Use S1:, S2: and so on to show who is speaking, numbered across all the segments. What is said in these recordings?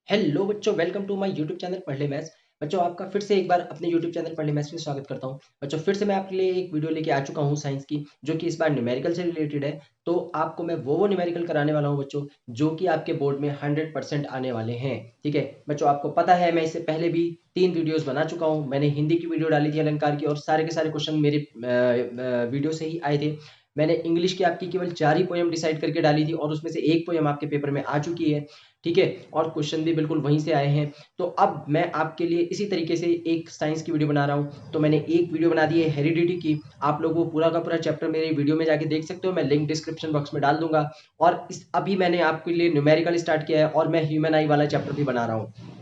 S1: Hello बच्चों, welcome to my YouTube channel पढ़ ले मैथ्स। बच्चों, आपका फिर से एक बार अपने यूट्यूब चैनल पढ़ ले मैथ्स में स्वागत करता हूं। बच्चों, फिर से मैं आपके लिए एक वीडियो लेके आ चुका हूं साइंस की, जो कि इस बार न्यूमेरिकल से रिलेटेड है। तो आपको मैं वो न्यूमेरिकल कराने वाला हूं बच्चों, जो कि आपके बोर्ड में 100% आने वाले हैं। ठीक है बच्चों, आपको पता है मैं इससे पहले भी 3 वीडियोस बना चुका हूँ। मैंने हिंदी की वीडियो डाली थी अलंकार की, और सारे के सारे क्वेश्चन मेरे वीडियो से ही आए थे। मैंने इंग्लिश की आपकी केवल 4 ही पोएम डिसाइड करके डाली थी, और उसमें से एक पोएम आपके पेपर में आ चुकी है। ठीक है, और क्वेश्चन भी बिल्कुल वहीं से आए हैं। तो अब मैं आपके लिए इसी तरीके से एक साइंस की वीडियो बना रहा हूँ। तो मैंने एक वीडियो बना दी है हेरिडिटी की। आप लोग वो पूरा का पूरा चैप्टर मेरे वीडियो में जाके देख सकते हो, मैं लिंक डिस्क्रिप्शन बॉक्स में डाल दूंगा। और अभी मैंने आपके लिए न्यूमेरिकल स्टार्ट किया है, और मैं ह्यूमन आई वाला चैप्टर भी बना रहा हूँ।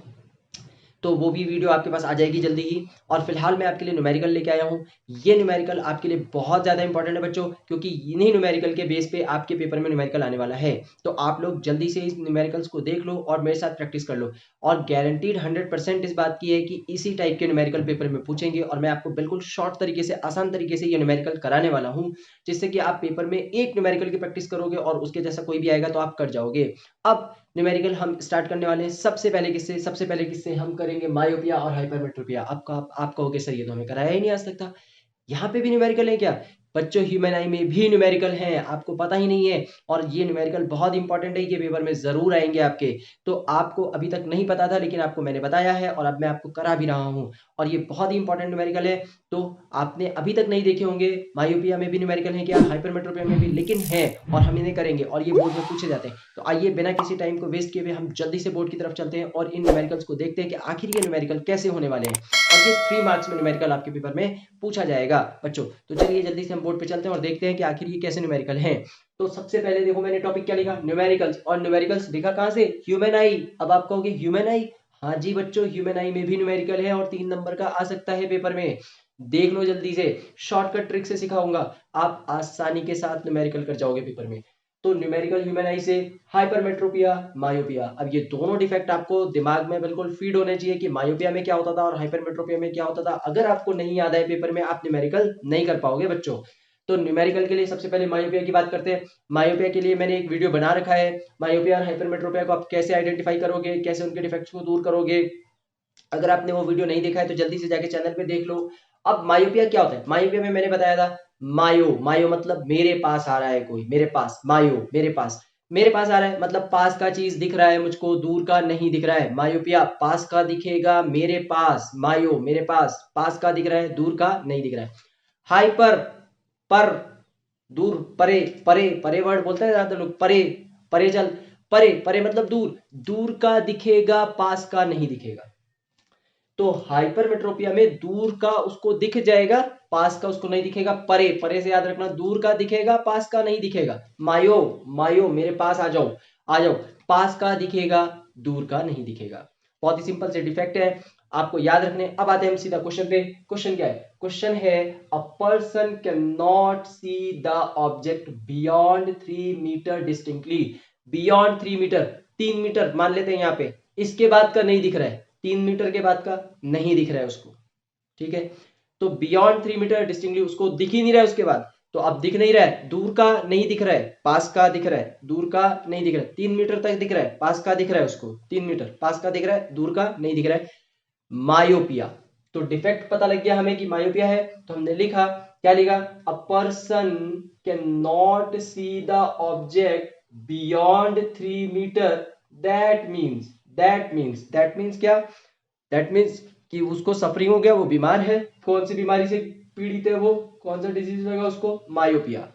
S1: तो वो भी वीडियो आपके पास आ जाएगी जल्दी ही। और फिलहाल मैं आपके लिए न्यूमेरिकल लेके आया हूँ। ये न्यूमेरिकल आपके लिए बहुत ज़्यादा इंपॉर्टेंट है बच्चों, क्योंकि इन्हीं न्यूमेरिकल के बेस पे आपके पेपर में न्यूमेरिकल आने वाला है। तो आप लोग जल्दी से इस न्यूमेरिकल्स को देख लो और मेरे साथ प्रैक्टिस कर लो। और गारंटीड 100% इस बात की है कि इसी टाइप के न्यूमेरिकल पेपर में पूछेंगे, और मैं आपको बिल्कुल शॉर्ट तरीके से, आसान तरीके से ये न्यूमेरिकल कराने वाला हूँ, जिससे कि आप पेपर में एक न्यूमेरिकल की प्रैक्टिस करोगे और उसके जैसा कोई भी आएगा तो आप कर जाओगे। अब न्यूमेरिकल हम स्टार्ट करने वाले हैं। सबसे पहले किससे हम करेंगे? मायोपिया और हाइपरमेट्रोपिया। आप कहोगे सर, ये तो हमें कराया ही नहीं आज तक था। यहाँ पे भी न्यूमेरिकल है क्या? बच्चों, ह्यूमन आई में भी न्यूमेरिकल हैं, आपको पता ही नहीं है। और ये न्यूमेरिकल बहुत इंपॉर्टेंट है, ये पेपर में जरूर आएंगे आपके। तो आपको अभी तक नहीं पता था, लेकिन आपको मैंने बताया है, और अब मैं आपको करा भी रहा हूँ। और ये बहुत ही इंपॉर्टेंट न्यूमेरिकल है। तो आपने अभी तक नहीं देखे होंगे। मायोपिया में भी न्यूमेरिकल है क्या? हाइपरमेट्रोपिया में भी, लेकिन है। और हम इन्हें करेंगे, और ये बोर्ड में पूछे जाते हैं। तो आइए बिना किसी टाइम को वेस्ट किए हुए हम जल्दी से बोर्ड की तरफ चलते हैं, और इन न्यूमेरिकल्स को देखते हैं कि आखिर ये न्यूमेरिकल कैसे होने वाले हैं। और ये 3 मार्क्स में न्यूमेरिकल आपके पेपर में पूछा जाएगा बच्चों। तो चलिए जल्दी से हम बोर्ड पे चलते हैं और देखते हैं कि आखिर ये कैसे न्यूमेरिकल हैं। तो सबसे पहले देखो, मैंने टॉपिक क्या लिखा? न्यूमेरिकल्स। और न्यूमेरिकल्स लिखा कहां से? ह्यूमन आई। अब आप कहोगे ह्यूमन आई? हाँ जी बच्चों, ह्यूमन आई में भी न्यूमेरिकल है, और 3 नंबर का आ सकता है पेपर में। देख लो जल्दी से, शॉर्टकट ट्रिक से सिखाऊंगा। आप आसानी के साथ न्यूमेरिकल कर जाओगे पेपर में। तो न्यूमेरिकल ह्यूमन आई से, हाइपरमेट्रोपिया, मायोपिया। अब ये दोनों डिफेक्ट आपको दिमाग में बिल्कुल फीड होने चाहिए कि मायोपिया में क्या होता था और हाइपरमेट्रोपिया में क्या होता था। अगर आपको नहीं याद है पेपर में, आप न्यूमेरिकल नहीं कर पाओगे बच्चों। तो न्यूमेरिकल के लिए सबसे पहले मायोपिया की बात करते हैं। मायोपिया के लिए मैंने एक वीडियो बना रखा है। मायोपिया और हाइपरमेट्रोपिया को आप कैसे आइडेंटिफाई करोगे, कैसे उनके डिफेक्ट्स को दूर करोगे। अगर आपने वो वीडियो नहीं देखा है तो जल्दी से जाके चैनल पे देख लो। अब मायोपिया क्या होता है? मायोपिया में मैंने बताया था, मायो मायो मतलब मेरे पास आ रहा है कोई, मेरे पास। मायो मेरे पास, मेरे पास आ रहा है मतलब पास का चीज दिख रहा है मुझको, दूर का नहीं दिख रहा है। मायोपिया पास का दिखेगा मेरे पास, मायो मेरे पास, पास का दिख रहा है, दूर का नहीं दिख रहा है। हाइपर, पर, दूर, परे, परे परे वर्ड बोलते हैं ज्यादा लोग, परे, परे चल, परे परे मतलब दूर, दूर का दिखेगा, पास का नहीं दिखेगा। तो हाइपरमेट्रोपिया में दूर का उसको दिख जाएगा, पास का उसको नहीं दिखेगा। परे, परे से याद रखना, दूर का दिखेगा, पास का नहीं दिखेगा। मायो, मायो मेरे पास आ जाओ, आ जाओ, पास का दिखेगा, दूर का नहीं दिखेगा। बहुत ही सिंपल से डिफेक्ट है, आपको याद रखने। अब आते हैं हम सीधा क्वेश्चन पे। क्वेश्चन क्या है? क्वेश्चन है, a person can not see the object beyond 3 metre distinctly. Beyond 3 metre, 3 metre मान लेते हैं यहाँ पे, इसके बाद का नहीं दिख रहा है, 3 मीटर के बाद का नहीं दिख रहा है उसको। ठीक है, तो बियॉन्ड 3 मीटर डिस्टिंक्टली, उसको दिख ही नहीं रहा है उसके बाद। तो अब दिख नहीं रहा है, दूर का नहीं दिख रहा है, पास का दिख रहा है, दूर का नहीं दिख रहा है। 3 मीटर तक दिख रहा है, पास का दिख रहा है उसको, 3 मीटर पास का दिख रहा है, दूर का नहीं दिख रहा है। मायोपिया। तो डिफेक्ट पता लग गया हमें कि मायोपिया है। तो हमने लिखा, क्या लिखा? A person can not see the object beyond 3 metre. That means क्या? दैट मीन्स कि उसको सफरिंग हो गया, वो बीमार है। कौन सी बीमारी से पीड़ित है वो? कौन सा डिजीज होगा उसको? मायोपिया।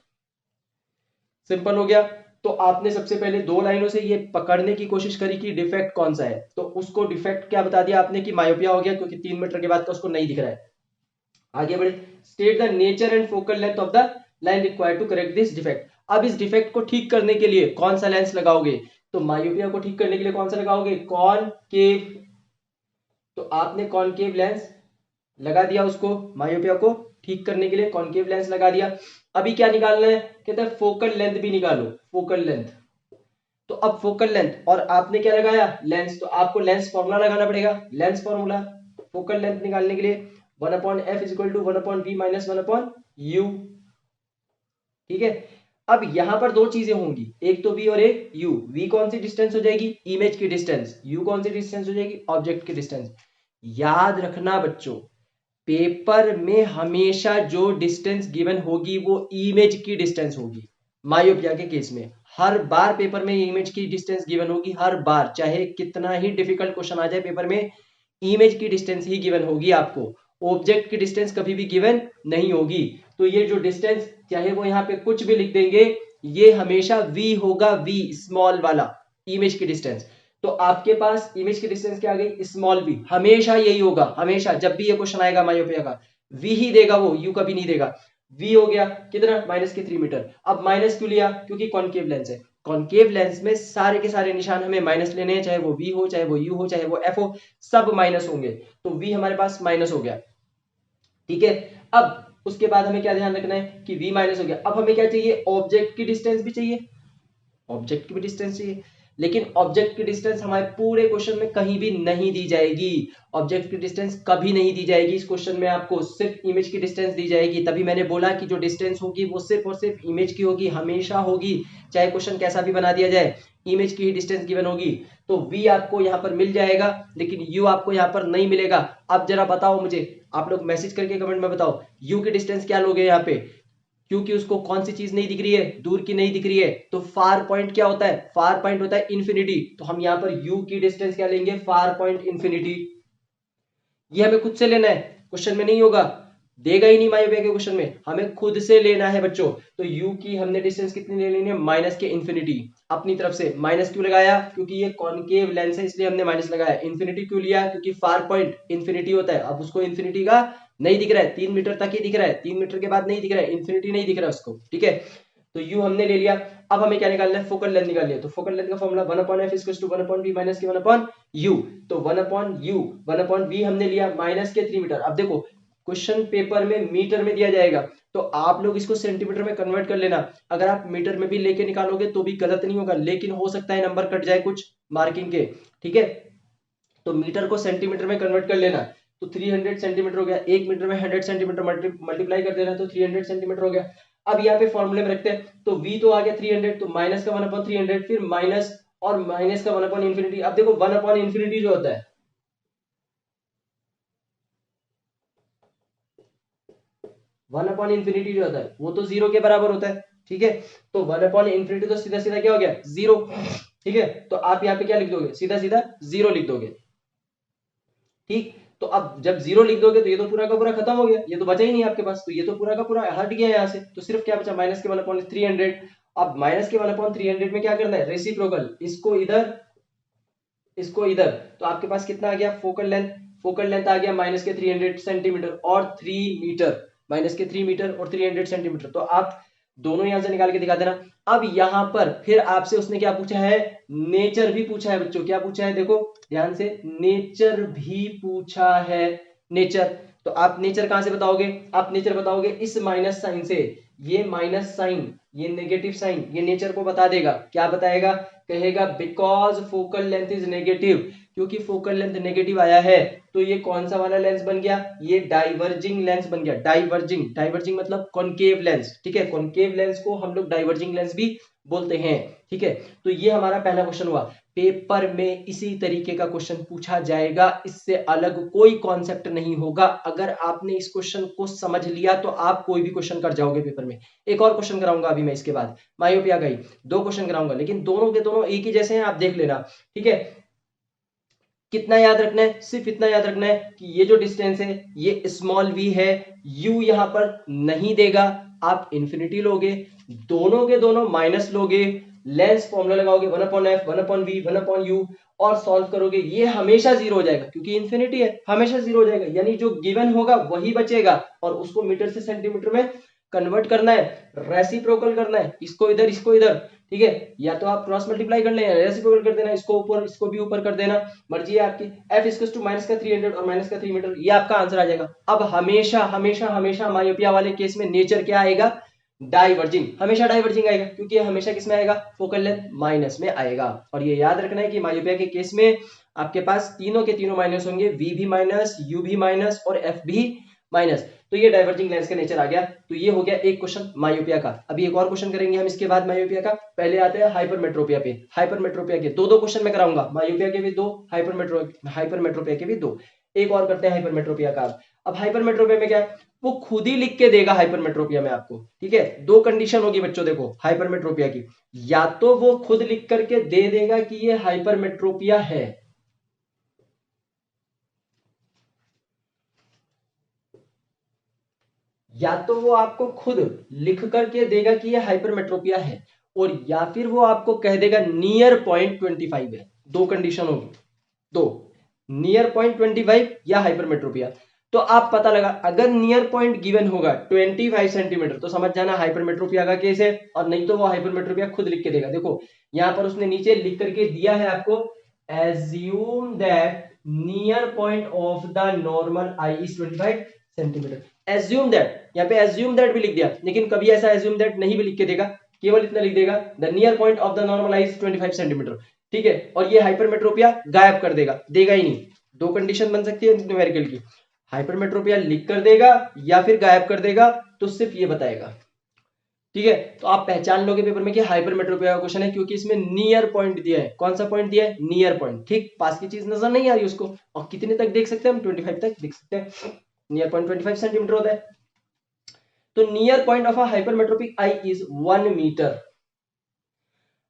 S1: सिंपल हो गया। तो आपने सबसे पहले 2 लाइनों से ये पकड़ने की कोशिश करी कि डिफेक्ट कौन सा है। तो उसको डिफेक्ट क्या बता दिया आपने कि मायोपिया हो गया, क्योंकि 3 मीटर के बाद का उसको नहीं दिख रहा है। आगे बढ़े, state the nature and focal length of the line required to correct this defect. अब इस डिफेक्ट को ठीक करने के लिए कौन सा लेंस लगाओगे? तो मायोपिया को ठीक करने के लिए कौन सा लगाओगे? कॉनकेव। तो आपने कॉनकेव लेंस लगा दिया उसको, मायोपिया को ठीक करने के लिए कॉनकेव लेंस लगा दिया। अभी क्या निकालना है? कहता है फोकल लेंथ भी निकालो, फोकल लेंथ। तो अब फोकल लेंथ, और आपने क्या लगाया? लेंस। तो आपको लेंस फॉर्मूला लगाना पड़ेगा, लेंस फॉर्मूला फोकल लेंथ निकालने के लिए, 1/f is equal to 1/v minus 1/u। ठीक है, अब यहां पर दो चीजें होंगी, एक तो v और एक u। v कौन सी डिस्टेंस हो जाएगी, इमेज की डिस्टेंस। u कौन सी डिस्टेंस हो जाएगी, ऑब्जेक्ट की डिस्टेंस। याद रखना बच्चों, पेपर में हमेशा जो डिस्टेंस गिवन होगी वो इमेज की डिस्टेंस होगी। मायोपिया के केस में हर बार पेपर में इमेज की डिस्टेंस गिवन होगी, हर बार, चाहे कितना ही डिफिकल्ट क्वेश्चन आ जाए पेपर में, इमेज की डिस्टेंस ही गिवन होगी आपको। ऑब्जेक्ट की डिस्टेंस कभी भी गिवन नहीं होगी। तो ये जो डिस्टेंस, चाहे वो यहाँ पे कुछ भी लिख देंगे, ये हमेशा v होगा, v स्मॉल वाला, इमेज की डिस्टेंस। तो आपके पास इमेज की डिस्टेंस क्या आ गई, स्मॉल v। हमेशा यही होगा, हमेशा जब भी ये क्वेश्चन आएगा मायोपिया का, v ही देगा वो, u कभी नहीं देगा। v हो गया कितना, -3 मीटर। अब माइनस क्यों लिया, क्योंकि कॉनकेव लेंस है। कॉनकेव लेंस में सारे के सारे निशान हमें माइनस लेने हैं, चाहे वो v हो, चाहे वो u हो, चाहे वो f हो, सब माइनस होंगे। तो v हमारे पास माइनस हो गया, ठीक है। अब उसके बाद हमें क्या ध्यान रखना है कि v माइनस हो गया। अब हमें क्या चाहिए, ऑब्जेक्ट की डिस्टेंस भी चाहिए, ऑब्जेक्ट की भी डिस्टेंस चाहिए। लेकिन ऑब्जेक्ट की डिस्टेंस हमारे पूरे क्वेश्चन में कहीं भी नहीं दी जाएगी। ऑब्जेक्ट की डिस्टेंस कभी नहीं दी जाएगी इस क्वेश्चन में, आपको सिर्फ इमेज की डिस्टेंस दी जाएगी। तभी मैंने बोला कि जो डिस्टेंस होगी वो सिर्फ और सिर्फ इमेज की होगी, हमेशा होगी, चाहे क्वेश्चन कैसा भी बना दिया जाए, इमेज की ही डिस्टेंस गिवन होगी। तो v आपको यहाँ पर मिल जाएगा, लेकिन u आपको यहाँ पर नहीं मिलेगा। अब जरा बताओ मुझे, आप लोग मैसेज करके कमेंट में बताओ, u की डिस्टेंस क्या लोगे यहाँ पे, क्योंकि उसको कौन सी चीज नहीं दिख रही है, दूर की नहीं दिख रही है। तो फार पॉइंट क्या होता है, फार पॉइंट होता है इंफिनिटी। तो हम यहाँ पर u की डिस्टेंस क्या लेंगे, फार पॉइंट इंफिनिटी। ये हमें खुद से लेना है, क्वेश्चन में नहीं होगा, देगा ही नहीं मायोपिया के क्वेश्चन में, हमें खुद से लेना है बच्चों। तो u की हमने डिस्टेंस कितनी ले लेनी है, माइनस के इंफिनिटी। अपनी तरफ से माइनस क्यों लगाया, क्योंकि ये कॉनकेव लेंस है इसलिए हमने माइनस लगाया। इंफिनिटी क्यों लिया, क्योंकि फार पॉइंट इंफिनिटी होता है। अब उसको इंफिनिटी का नहीं दिख रहा है, 3 मीटर तक ही दिख रहा है, 3 मीटर के बाद नहीं दिख रहा है, इंफिनिटी नहीं दिख रहा है उसको, ठीक है। तो u हमने ले लिया। अब हमें क्या निकालना है, फोकल लेंथ निकालनी है। तो फोकल लेंथ का फॉर्मूला 1/f = 1/v - के 1/u। तो 1/u 1/v हमने लिया, -3 मीटर। अब देखो क्वेश्चन पेपर में मीटर में दिया जाएगा, तो आप लोग इसको सेंटीमीटर में कन्वर्ट कर लेना। अगर आप मीटर में भी लेके निकालोगे तो भी गलत नहीं होगा, लेकिन हो सकता है नंबर कट जाए कुछ मार्किंग के, ठीक है। तो मीटर को सेंटीमीटर में कन्वर्ट कर लेना। तो 300 सेंटीमीटर हो गया, 1 मीटर में 100 सेंटीमीटर मल्टीप्लाई कर देना, तो 300 सेंटीमीटर हो गया। अब यहाँ पे फॉर्मूले में रखते हैं, तो v तो आ गया 300, तो माइनस का 1/300, फिर माइनस और माइनस का 1/इंफिनिटी। अब देखो 1/इंफिनिटी जो होता है, 1/इंफिनिटी जो होता है वो तो 0 के बराबर होता है, ठीक है। तो 1/इंफिनिटी तो सीधा सीधा क्या हो गया, 0, ठीक है। तो आप यहाँ पे क्या लिख दोगे, सीधा सीधा 0 लिख दोगे, ठीक। तो अब जब 0 लिख दोगे तो ये तो पूरा का पूरा खत्म हो गया, ये तो बचा ही नहीं आपके पास, तो ये तो पूरा का पूरा हट गया यहाँ से। तो सिर्फ क्या बचा, माइनस के 1/300। अब माइनस के 1/300 में क्या करना है, रेसिप्रोकल, इसको इधर, इसको इधर। तो आपके पास कितना आ गया, फोकल लेंथ, फोकल लेंथ आ गया -300 सेंटीमीटर और 3 मीटर, -3 मीटर और 300 सेंटीमीटर। तो आप दोनों यहां से निकाल के दिखा देना। अब यहां पर फिर आपसे उसने क्या पूछा है, नेचर भी पूछा है बच्चों। क्या पूछा है, देखो ध्यान से, नेचर भी पूछा है, नेचर। तो आप नेचर कहां से बताओगे, आप नेचर बताओगे इस माइनस साइन से। ये माइनस साइन, ये नेगेटिव साइन, ये नेचर को बता देगा। क्या बताएगा, कहेगा because focal length is negative, क्योंकि फोकल लेंथ नेगेटिव आया है तो ये कौन सा वाला लेंस बन गया, ये डाइवर्जिंग लेंस बन गया। डाइवर्जिंग, डाइवर्जिंग मतलब कॉनकेव लेंस, ठीक है। कॉनकेव लेंस को हम लोग डाइवर्जिंग लेंस भी बोलते हैं, ठीक है। तो ये हमारा पहला क्वेश्चन हुआ। पेपर में इसी तरीके का क्वेश्चन पूछा जाएगा, इससे अलग कोई कॉन्सेप्ट नहीं होगा। अगर आपने इस क्वेश्चन को समझ लिया तो आप कोई भी क्वेश्चन कर जाओगे पेपर में। एक और क्वेश्चन कराऊंगा अभी मैं इसके बाद, मायोपिया गई, 2 क्वेश्चन कराऊंगा, लेकिन दोनों के दोनों एक ही जैसे हैं, आप देख लेना, ठीक है। कितना याद रखना है, सिर्फ इतना याद रखना है कि ये जो डिस्टेंस है ये स्मॉल v है, u यहां पर नहीं देगा, आप इंफिनिटी लोगे, दोनों के दोनों माइनस लोगे, लेंस फॉर्मूला लगाओगे 1/f 1/v 1/u और सॉल्व करोगे, ये हमेशा 0 हो जाएगा, क्योंकि इंफिनिटी है, हमेशा 0 हो जाएगा। यानी जो गिवन होगा वही बचेगा, और उसको मीटर से सेंटीमीटर में कन्वर्ट करना है, रेसिप्रोकल करना है, इसको इधर इसको इधर, ठीक है। या तो आप क्रॉस मल्टीप्लाई कर लेना, रेसिप्रोकल कर देना, इसको ऊपर इसको भी ऊपर कर देना, मर्जी है आपकी। f = -300 और -3 मीटर, ये आपका आंसर आ जाएगा। अब हमेशा हमेशा हमेशा मायोपिया वाले केस में नेचर क्या आएगा, डाइवर्जिंग, हमेशा डाइवर्जिंग आएगा, क्योंकि ये हमेशा किस में आएगा, फोकल लेंथ माइनस में आएगा। और ये याद रखना है कि मायोपिया के केस में आपके पास तीनों के तीनों माइनस होंगे, v भी माइनस, u भी माइनस और f भी माइनस। तो ये डाइवर्जिंग लेंस का नेचर आ गया। तो ये हो गया एक क्वेश्चन मायोपिया का। अभी एक और क्वेश्चन करेंगे हम इसके बाद मायोपिया का। पहले आते हैं हाइपरमेट्रोपिया पे। हाइपरमेट्रोपिया के दो क्वेश्चन मैं कराऊंगा, मायोपिया के भी दो, हाइपरमेट्रोपिया के भी दो। एक और करते हैं हाइपरमेट्रोपिया का। अब हाइपरमेट्रोपिया में क्या है, वो खुद ही लिख के देगा हाइपरमेट्रोपिया में आपको, ठीक है। दो कंडीशन होगी बच्चों, देखो हाइपरमेट्रोपिया की, या तो वो खुद लिख करके दे देगा कि ये हाइपरमेट्रोपिया है, या तो वो आपको खुद लिख करके देगा कि ये हाइपरमेट्रोपिया है, और या फिर वो आपको कह देगा नियर पॉइंट 25 है। दो कंडीशन होगी, दो, नियर पॉइंट 25 या हाइपरमेट्रोपिया। तो आप पता लगा, अगर नियर पॉइंट गिवन होगा 25 सेंटीमीटर तो समझ जाना हाइपरमेट्रोपिया का केस है, और नहीं तो वो हाइपरमेट्रोपिया खुद लिख के देगा। देखो यहां पर उसने नीचे लिख करके दिया है आपको, assume that near point of the normal I is 25 centimetre. Assume that, यहाँ पे एज्यूम दैट भी लिख दिया, लेकिन कभी ऐसा एज्यूम दैट नहीं भी लिख के देगा, केवल इतना लिख देगा the near point of the normal I is 25 centimetre, ठीक है। और ये हाइपरमेट्रोपिया गायब कर देगा, देगा ही नहीं। दो कंडीशन बन सकती है न्यूमेरिकल की, हाइपरमेट्रोपिया लिख कर देगा या फिर गायब कर देगा, तो सिर्फ ये बताएगा, ठीक है। तो आप पहचान लोगे पेपर में कि हाइपरमेट्रोपिया का क्वेश्चन है, क्योंकि इसमें नियर पॉइंट दिया है। कौन सा पॉइंट दिया है, नियर पॉइंट, ठीक। पास की चीज नजर नहीं आ रही उसको, और कितने तक देख सकते हैं हम, 25 तक देख सकते हैं। नियर पॉइंट 25 सेंटीमीटर होता है। तो near point of a hypermetropic eye is 1 metre.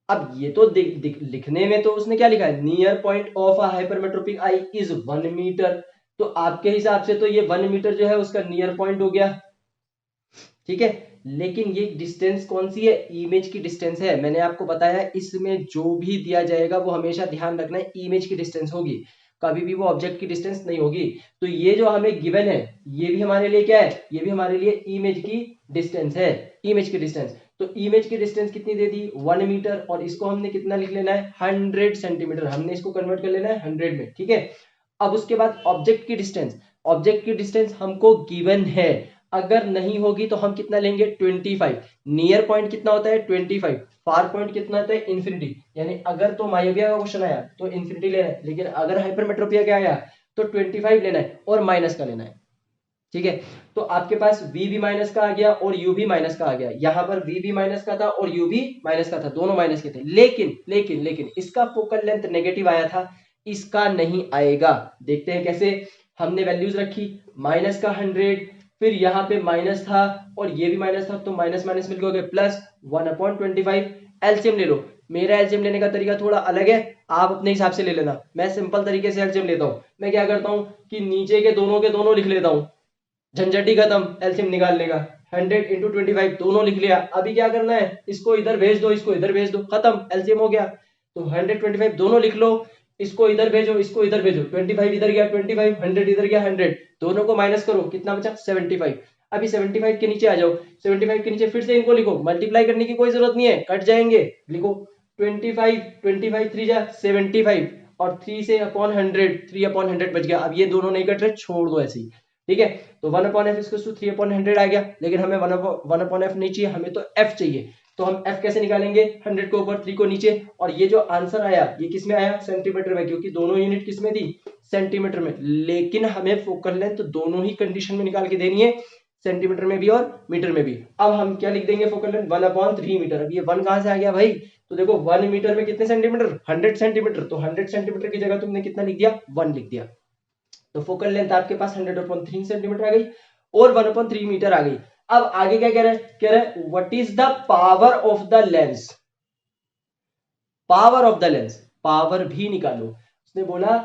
S1: अब ये तो लिखने में तो उसने क्या लिखा है, near point of a hypermetropic eye is 1 metre. तो आपके हिसाब से तो ये 1 मीटर जो है उसका नियर पॉइंट हो गया, ठीक है। लेकिन ये डिस्टेंस कौन सी है, इमेज की डिस्टेंस है। मैंने आपको बताया इसमें जो भी दिया जाएगा वो हमेशा ध्यान रखना है इमेज की डिस्टेंस होगी, कभी भी वो ऑब्जेक्ट की डिस्टेंस नहीं होगी। तो ये जो हमें गिवन है ये भी हमारे लिए क्या है, ये भी हमारे लिए इमेज की डिस्टेंस है, इमेज की डिस्टेंस। तो इमेज की डिस्टेंस कितनी दे दी, 1 मीटर, और इसको हमने कितना लिख लेना है, 100 सेंटीमीटर। हमने इसको कन्वर्ट कर लेना है 100 में, ठीक है। अब उसके बाद ऑब्जेक्ट की डिस्टेंस, ऑब्जेक्ट की डिस्टेंस हमको गिवन है, अगर नहीं होगी तो हम कितना लेंगे, 25। नियर पॉइंट कितना होता है, 25। फार पॉइंट कितना होता है, इन्फिनिटी। यानी अगर तो मायोपिया का क्वेश्चन आया तो इन्फिनिटी लेना है, लेकिन अगर हाइपरमेट्रोपिया का आया तो 25 लेना है और माइनस का लेना है, ठीक है। तो आपके पास v भी माइनस का आ गया और u भी माइनस का आ गया। यहां पर v भी माइनस का था और u भी माइनस का था, दोनों माइनस के थे। लेकिन लेकिन लेकिन इसका फोकल लेंथ नेगेटिव आया था, इसका नहीं आएगा। देखते हैं कैसे। हमने वैल्यूज रखी, माइनस का 100, फिर यहाँ पे माइनस था और ये भी माइनस था, तो माइनस माइनस मिलकर हो गया प्लस 1/25। एलसीएम ले लो। मेरा एलसीएम लेने का तरीका थोड़ा अलग है, आप अपने हिसाब से ले लेना। मैं सिंपल तरीके से एलसीएम लेता हूँ। मैं क्या करता हूँ कि नीचे के दोनों लिख लेता हूँ, झंझट ही खत्म एलसीएम निकालने का। 100 इंटू 25 दोनों लिख लिया। अभी क्या करना है, इसको इधर भेज दो, इसको इधर भेज दो, खत्म, एलसीएम हो गया। तो 100 25 दोनों लिख लो, इसको इधर भेजो, इसको इधर भेजो। 25 इधर गया 25, 100 इधर गया 100, दोनों को माइनस करो, कितना बचा 75। अभी 75 के नीचे आ जाओ, 75 के नीचे फिर से इनको लिखो, मल्टीप्लाई करने की कोई जरूरत नहीं है, कट जाएंगे। लिखो 25, 25 3 जा 75, और 3 से अपॉन 100, 3/100 बच गया। अब ये दोनों नहीं कट रहे, छोड़ दो ऐसे ही, ठीक है। तो 1/f इसको 3/100 आ गया, लेकिन हमें 1/f नहीं चाहिए, हमें तो f चाहिए। तो हम f कैसे निकालेंगे, 100 को ऊपर 3 को नीचे, और ये जो आंसर आया ये किस में आया, सेंटीमीटर में, क्योंकि दोनों यूनिट किस में थी, सेंटीमीटर में। लेकिन हमें फोकल लेंथ दोनों ही कंडीशन में निकाल के देनी है, सेंटीमीटर में भी और मीटर में भी। अब हम क्या लिख देंगे, फोकल लेंथ 1/3 मीटर। अब ये 1 कहां से आ गया भाई, तो देखो 1 मीटर में कितने सेंटीमीटर, 100 सेंटीमीटर। तो 100 सेंटीमीटर की जगह तुमने कितना लिख दिया, 1 लिख दिया। तो फोकल लेंथ आपके पास 100/3 सेंटीमीटर आ गई और 1/3 मीटर आ गई। अब आगे क्या कह रहा है, कह रहा है what is the power of the lens. Power of the lens, power भी निकालो। उसने बोला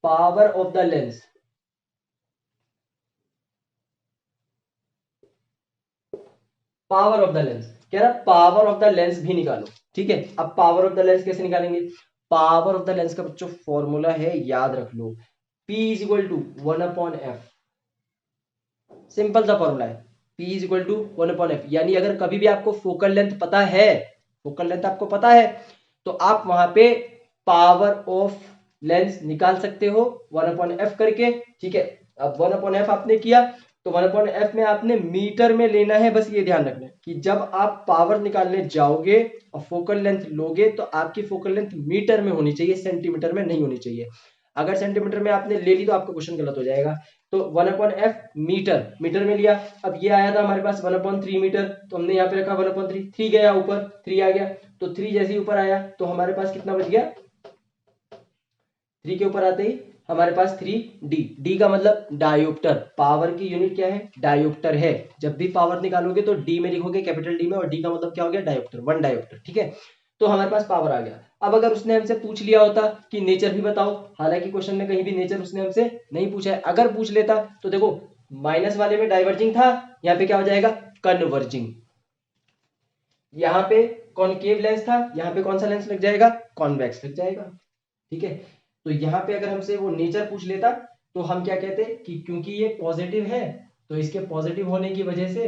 S1: power of the lens, power of the lens, कह रहा पावर ऑफ द लेंस भी निकालो, ठीक है। अब पावर ऑफ द लेंस कैसे निकालेंगे, पावर ऑफ द लेंस का बच्चों फॉर्मूला है, याद रख लो, P is equal to 1/f। Simple सा फॉर्मूला है, P is equal to 1/f। यानी अगर कभी भी आपको फोकल लेंथ पता है, फोकल लेंथ आपको पता है, तो आप वहां पे पावर ऑफ लेंस निकाल सकते हो 1/f करके, ठीक है। अब 1/f आपने किया, तो 1/f में आपने मीटर में लेना है। बस ये ध्यान रखना है कि जब आप पावर निकालने जाओगे और फोकल लेंथ लोगे तो आपकी फोकल लेंथ मीटर में होनी चाहिए, सेंटीमीटर में नहीं होनी चाहिए। अगर सेंटीमीटर में आपने ले ली तो आपका क्वेश्चन गलत हो जाएगा। तो 1/f मीटर, मीटर में लिया। अब ये आया था हमारे पास 1/3 मीटर, तो हमने यहाँ पे रखा 1/3, 3 गया ऊपर, 3 आ गया, तो 3 जैसे ही ऊपर आया तो हमारे पास कितना बच गया, 3 के ऊपर आते ही हमारे पास 3d, d का मतलब डायोप्टर, पावर की यूनिट क्या है, डायोप्टर है। जब भी पावर निकालोगे तो d में लिखोगे, कैपिटल D में, और d का मतलब क्या हो गया, डायोप्टर, 1 डायोप्टर, ठीक है। तो हमारे पास पावर आ गया। अब अगर उसने हमसे पूछ लिया होता कि नेचर भी बताओ, हालांकि क्वेश्चन में कहीं भी नेचर उसने हमसे नहीं पूछा है, अगर पूछ लेता तो देखो माइनस वाले में डाइवर्जिंग था, यहाँ पे क्या हो जाएगा, कन्वर्जिंग। यहाँ पे कॉनकेव लेंस था, यहाँ पे कौन सा लेंस लग जाएगा, कॉन्वेक्स लग जाएगा, ठीक है। तो यहाँ पे अगर हमसे वो नेचर पूछ लेता तो हम क्या कहते कि क्योंकि ये पॉजिटिव है तो इसके पॉजिटिव होने की वजह से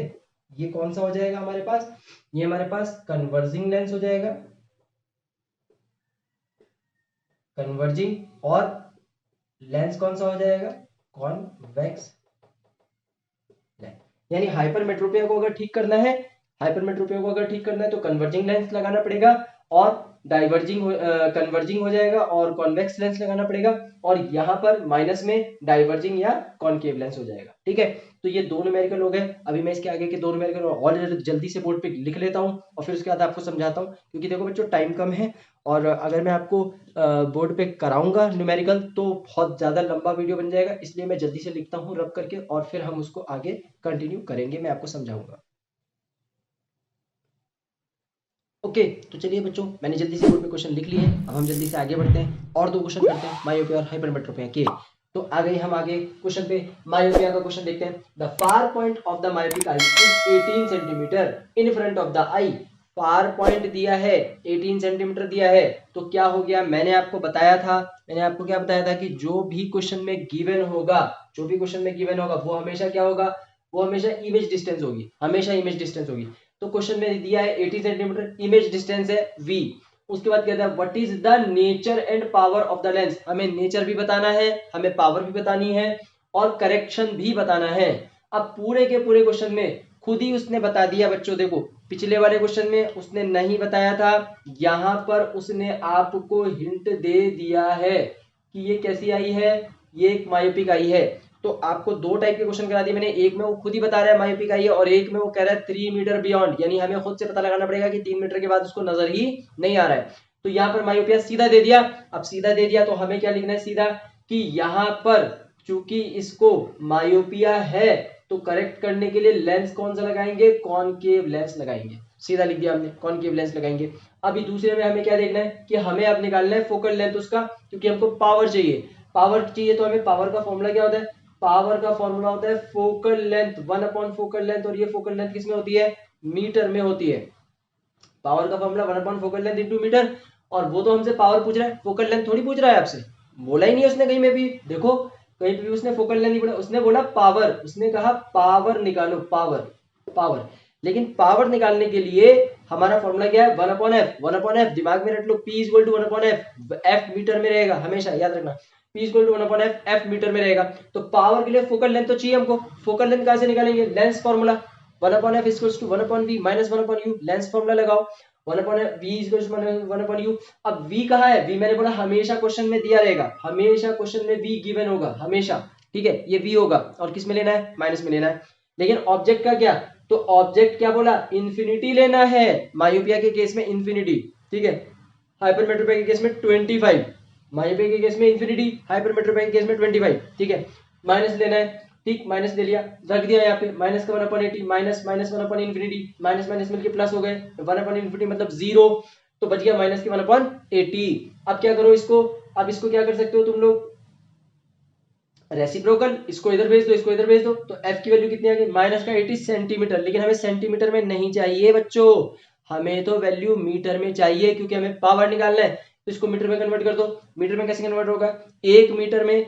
S1: ये कौन सा हो जाएगा हमारे पास, ये हमारे पास कन्वर्जिंग लेंस हो जाएगा, कन्वर्जिंग, और लेंस कौन सा हो जाएगा, कॉन्वेक्स लेंस। यानी हाइपरमेट्रोपिया को अगर ठीक करना है, हाइपरमेट्रोपिया को अगर ठीक करना है तो कन्वर्जिंग लेंस लगाना पड़ेगा, और डाइवर्जिंग कन्वर्जिंग हो जाएगा, और कॉन्वेक्स लेंस लगाना पड़ेगा, और यहाँ पर माइनस में डाइवर्जिंग या कॉनकेव लेंस हो जाएगा, ठीक है। तो ये दो न्यूमेरिकल हो गए। अभी मैं इसके आगे के दो न्यूमेरिकल और जल्दी से बोर्ड पे लिख लेता हूँ और फिर उसके बाद आपको समझाता हूँ, क्योंकि देखो बच्चों टाइम कम है, और अगर मैं आपको बोर्ड पे कराऊंगा न्यूमेरिकल तो बहुत ज्यादा लंबा वीडियो बन जाएगा, इसलिए मैं जल्दी से लिखता हूँ रब करके, और फिर हम उसको आगे कंटिन्यू करेंगे, मैं आपको समझाऊंगा। ओके, तो चलिए बच्चों, मैंने जल्दी से बोर्ड पे क्वेश्चन लिख लिए हैं, अब हम जल्दी से आगे बढ़ते हैं और दो क्वेश्चन करते हैं मायोपिया और हाइपरमेट्रोपिया के। तो आ गए हम आगे क्वेश्चन पे। मायोपिया का क्वेश्चन देखते हैं। The far point of the myopic I is 18 centimetre in front of the I. Far point दिया है 18 सेंटीमीटर दिया है, तो क्या हो गया, मैंने आपको बताया था, मैंने आपको क्या बताया था कि जो भी क्वेश्चन में गिवन होगा, जो भी क्वेश्चन में गिवन होगा वो हमेशा क्या होगा, वो हमेशा इमेज डिस्टेंस होगी, हमेशा इमेज डिस्टेंस होगी। तो क्वेश्चन में दिया है 80 सेंटीमीटर, इमेज डिस्टेंस है v। उसके बाद कहता है what is the nature and power of the lens. हमें नेचर भी बताना है, हमें पावर भी बतानी है, और करेक्शन भी बताना है। अब पूरे के पूरे क्वेश्चन में खुद ही उसने बता दिया बच्चों, देखो पिछले वाले क्वेश्चन में उसने नहीं बताया था, यहां पर उसने आपको हिंट दे दिया है कि ये कैसी आई है, ये एक मायोपिक आई है। तो आपको दो टाइप के क्वेश्चन करा दिए मैंने, एक में वो खुद ही बता रहा है मायोपिक आई है, और एक में वो कह रहा है 3 मीटर बियॉन्ड, यानी हमें खुद से पता लगाना पड़ेगा कि 3 मीटर के बाद उसको नजर ही नहीं आ रहा है। तो यहाँ पर मायोपिया सीधा दे दिया। अब सीधा दे दिया तो हमें क्या लिखना है सीधा, कि यहाँ पर चूंकि इसको मायोपिया है तो करेक्ट करने के लिए लेंस कौन सा लगाएंगे, कॉनकेव लेंस लगाएंगे। सीधा लिख दिया हमने, कॉनकेव लेंस लगाएंगे। अभी दूसरे में हमें क्या देखना है कि हमें अब निकालना है फोकल लेंथ उसका, क्योंकि हमको पावर चाहिए। पावर चाहिए तो हमें पावर का फॉर्मूला क्या होता है, पावर का फॉर्मूला होता है फोकल लेंथ, 1 फोकल लेंथ, और ये फोकल लेंथ किसमें होती है, मीटर में होती है। पावर का formula 1 focal length into metre, और वो तो हमसे पावर पूछ रहा है, फोकल लेंथ थोड़ी पूछ रहा है आपसे, बोला ही नहीं उसने कहीं में भी, देखो कहीं भी उसने फोकल लेंथ नहीं बोला, उसने बोला पावर, उसने कहा पावर निकालो, पावर, पावर। लेकिन पावर निकालने के लिए हमारा फॉर्मूला क्या है, 1/f, 1/f दिमाग में रख लो, p equal to 1/f, f metre में रहेगा हमेशा, याद रखना, p equal to 1/f, f metre में रहेगा। तो पावर के लिए फोकल लेंथ तो चाहिए हमको, फोकल लेंथ कहां से निकालेंगे, lens formula, 1/f equals to 1/v minus 1/u, lens formula लगाओ, 1/f v equals to 1/u। अब v कहां है, v मैंने बोला हमेशा क्वेश्चन में दिया रहेगा, हमेशा क्वेश्चन में v गिवन होगा हमेशा, ठीक है, ये v होगा, और किस में लेना है, माइनस में लेना है। लेकिन ऑब्जेक्ट का क्या, तो ऑब्जेक्ट क्या बोला, इंफिनिटी लेना है, मायोपिया के केस में इंफिनिटी, ठीक है, हाइपरमेट्रोपिया के केस में 25, मायोपिया के केस में इंफिनिटी, हाइपरमेट्रोपिया के केस में 25, ठीक है। माइनस लेना है, ठीक, माइनस ले लिया, रख दिया यहाँ पे, माइनस का 1/80, माइनस माइनस 1/इंफिनिटी, माइनस माइनस मिलके प्लस हो गए, 1/इंफिनिटी मतलब 0, तो बच गया माइनस के 1/80। अब क्या करो इसको, अब इसको क्या कर सकते हो तुम लोग, रेसिप्रोकल, इसको इधर भेज दो, इसको इधर भेज दो, तो f की वैल्यू कितनी आ गई, माइनस का 80 सेंटीमीटर। लेकिन हमें सेंटीमीटर में नहीं चाहिए बच्चों, हमें तो वैल्यू मीटर में चाहिए, क्योंकि हमें पावर निकालना है। तो इसको मीटर में कन्वर्ट कर दो, मीटर में कैसे कन्वर्ट होगा, 1 मीटर में,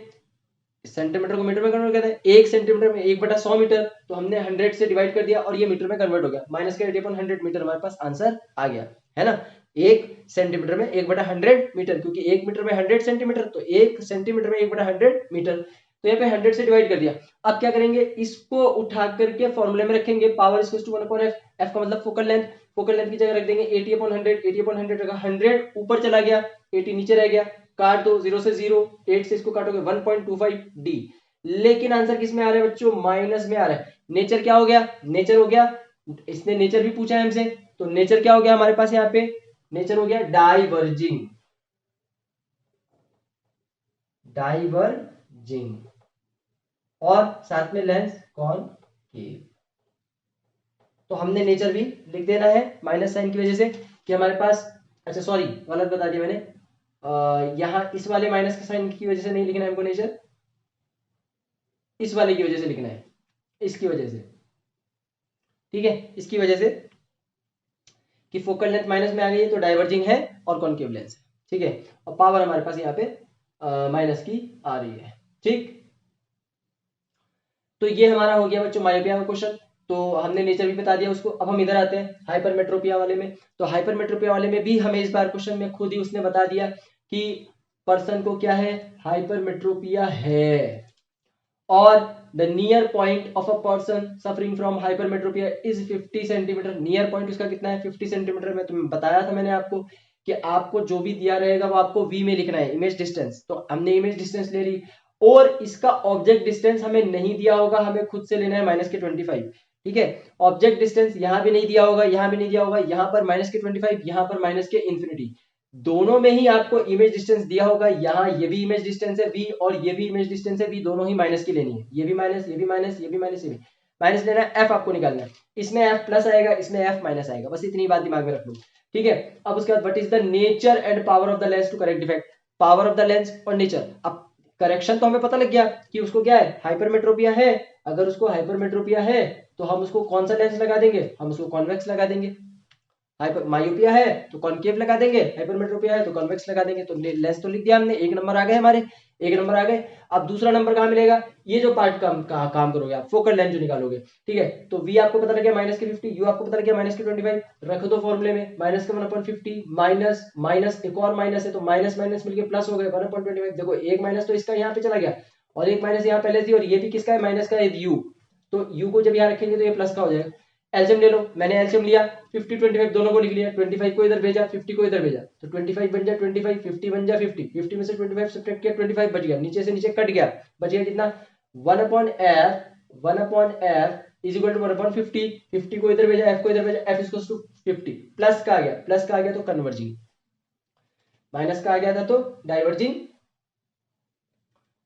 S1: सेंटीमीटर को मीटर में कन्वर्ट करते हैं, 1 सेंटीमीटर में 1/100 मीटर, तो हमने 100 से डिवाइड कर दिया और ये मीटर में कन्वर्ट हो गया, माइनस का 80/100 मीटर हमारे पास आंसर आ गया, है ना। 1 सेंटीमीटर में 1/100 मीटर, क्योंकि 1 मीटर में 100 सेंटीमीटर, तो 1 सेंटीमीटर में 1/100 मीटर, तो यहाँ पे 100 से डिवाइड कर दिया। अब क्या करेंगे, इसको उठा करके फॉर्मूले में रखेंगे, power equals to 1/f, f का मतलब फोकल लेंथ, फोकल लेंथ की जगह रख देंगे 80/100, 80/100 रखा, 100 ऊपर चला गया, 80 नीचे रह गया, काट दो, 0 से 0, 8 से इसको काटोगे 1.25 डी। लेकिन आंसर किस में आ रहा है बच्चों? माइनस में आ रहा है। नेचर क्या हो गया? नेचर हो गया, इसने नेचर भी पूछा है हमसे, तो नेचर क्या हो गया हमारे पास यहाँ पे? नेचर हो गया डाइवर्जिंग, डाइवर्जिंग, और साथ में लेंस कॉनकेव। तो हमने नेचर भी लिख देना है माइनस साइन की वजह से कि हमारे पास, अच्छा सॉरी गलत बता दिया मैंने, यहाँ इस वाले माइनस के साइन की वजह से नहीं लिखना है हमको नेचर, इस वाले की वजह से लिखना है, इसकी वजह से, ठीक है, इसकी वजह से कि फोकल लेंथ माइनस में आ गई है तो डाइवर्जिंग है और कॉनकेव लेंस है, ठीक है। और पावर हमारे पास यहाँ पे माइनस की आ रही है, ठीक। तो ये हमारा हो गया बच्चों मायोपिया का क्वेश्चन। तो हमने नेचर भी बता दिया उसको। अब हम इधर आते हैं हाइपरमेट्रोपिया वाले में। तो हाइपरमेट्रोपिया वाले में भी हमें इस बार क्वेश्चन में खुद ही उसने बता दिया कि पर्सन को क्या है, हाइपरमेट्रोपिया है, और the near point of a person suffering from hypermetropia is 50 centimetre. Near point उसका कितना है? 50 सेंटीमीटर में। तुम्हें बताया था मैंने आपको कि आपको जो भी दिया रहेगा वो आपको v में लिखना है, इमेज डिस्टेंस। तो हमने इमेज डिस्टेंस ले ली, और इसका ऑब्जेक्ट डिस्टेंस हमें नहीं दिया होगा, हमें खुद से लेना है -25, ठीक है। ऑब्जेक्ट डिस्टेंस यहाँ भी नहीं दिया होगा, यहाँ भी नहीं दिया होगा, यहाँ पर -25, यहाँ पर -∞। दोनों में ही आपको इमेज डिस्टेंस दिया होगा। यहाँ ये भी इमेज डिस्टेंस है v, और ये भी इमेज डिस्टेंस है v, दोनों ही माइनस की लेनी है। ये भी माइनस, ये भी माइनस, ये भी माइनस, ये भी माइनस लेना है। f आपको निकालना है, इसमें f प्लस आएगा, इसमें f माइनस आएगा, बस इतनी बात दिमाग में रख लो, ठीक है। अब उसके बाद what is the nature and power of the lens to correct defect. Power of the lens और नेचर। अब करेक्शन तो हमें पता लग गया कि उसको क्या है, हाइपरमेट्रोपिया है। अगर उसको हाइपरमेट्रोपिया है तो हम उसको कौन सा लेंस लगा देंगे? हम उसको कॉन्वेक्स लगा देंगे। हाइपर मायोपिया है तो कॉनकेव लगा देंगे, हाइपरमेट्रोपिया है तो कॉन्वेक्स लगा देंगे। तो लेंस तो लिख दिया हमने, एक नंबर आ गए हमारे, एक नंबर आ गए। अब दूसरा नंबर कहाँ मिलेगा? ये जो पार्ट काम करोगे आप, फोकल लेंथ जो निकालोगे, ठीक है। तो v आपको पता लग गया -50, u आपको पता लग गया -25, रख दो फॉर्मूले में, माइनस का 1/50, माइनस माइनस एक और माइनस है, तो माइनस माइनस मिलकर प्लस हो गए 1/25। देखो एक माइनस तो इसका यहाँ पे चला गया, और एक माइनस यहाँ पहले थी, और ये भी किसका है? माइनस का है, u। तो u को जब यहाँ रखेंगे तो ये प्लस का हो जाएगा। एलसीएम ले लो, मैंने एलसीएम लिया, 50 25 दोनों को लिख लिया, 25 को इधर भेजा, 50 को इधर भेजा, तो 25 बन जाए 25, 50 बन जाए 50, 50 में से 25 सब्ट्रैक्ट किया, 25 बच गया, नीचे से नीचे कट गया, बच गया कितना? 1/f इज इक्वल टू 1/50, 50 को इधर भेजा, f को इधर भेजा, f is equal to 50, plus का आ गया, प्लस का आ गया तो कन्वर्जिंग, माइनस का आ गया था तो डाइवर्जिंग,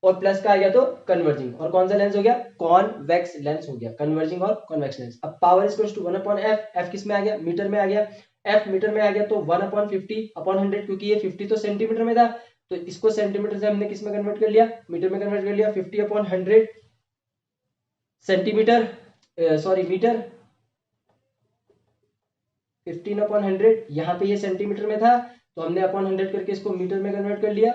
S1: और प्लस का आ गया तो कन्वर्जिंग। और कौन सा लेंस हो गया? कॉन्वेक्स लेंस हो गया, कन्वर्जिंग और कॉन्वेक्स लेंस। अब power is equal to 1/f, f किस में आ गया? मीटर में आ गया, f मीटर में आ गया, तो 1/50/100, क्योंकि ये 50 तो सेंटीमीटर में था, तो इसको सेंटीमीटर से हमने किस में कन्वर्ट कर लिया? मीटर में कन्वर्ट कर लिया। 50/100 सेंटीमीटर, सॉरी मीटर, 15/100, यहाँ पे ये सेंटीमीटर में था तो हमने अपॉन 100 करके इसको मीटर में कन्वर्ट कर लिया,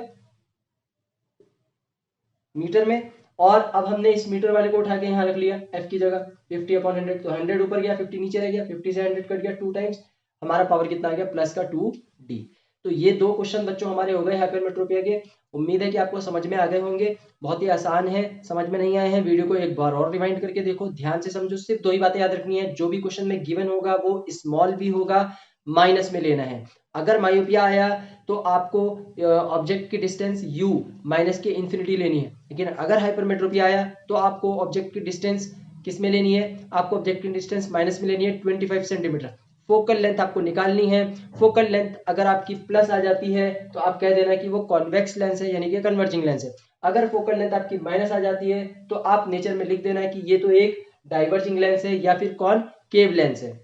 S1: मीटर में। और अब हमने इस मीटर वाले को उठा के यहाँ रख लिया f की जगह, 50/100, तो 100 ऊपर गया, 50 नीचे रह गया, 50 से 100 कट गया 2 टाइम्स, हमारा पावर कितना आ गया? प्लस का 2d। तो ये दो क्वेश्चन बच्चों हमारे हो गए हाइपरमेट्रोपिया के। उम्मीद है कि आपको समझ में आ गए होंगे, बहुत ही आसान है। समझ में नहीं आए हैं, वीडियो को एक बार और रिवाइंड करके देखो, ध्यान से समझो। सिर्फ दो ही बातें याद रखनी है, जो भी क्वेश्चन में गिवन होगा वो स्मॉल भी होगा, माइनस में लेना है। अगर मायोपिया आया तो आपको ऑब्जेक्ट की डिस्टेंस u माइनस के इन्फिनिटी लेनी है, लेकिन अगर हाइपरमेट्रोपिया आया तो आपको ऑब्जेक्ट की डिस्टेंस किस में लेनी है? आपको ऑब्जेक्ट की डिस्टेंस माइनस में लेनी है, 25 सेंटीमीटर। फोकल लेंथ आपको निकालनी है। फोकल लेंथ अगर आपकी प्लस आ जाती है तो आप कह देना कि वो कॉन्वेक्स लेंस है, यानी कि कन्वर्जिंग लेंस है। अगर फोकल लेंथ आपकी माइनस आ जाती है तो आप नेचर में लिख देना है कि ये तो एक डाइवर्जिंग लेंस है या फिर कॉनकेव लेंस है।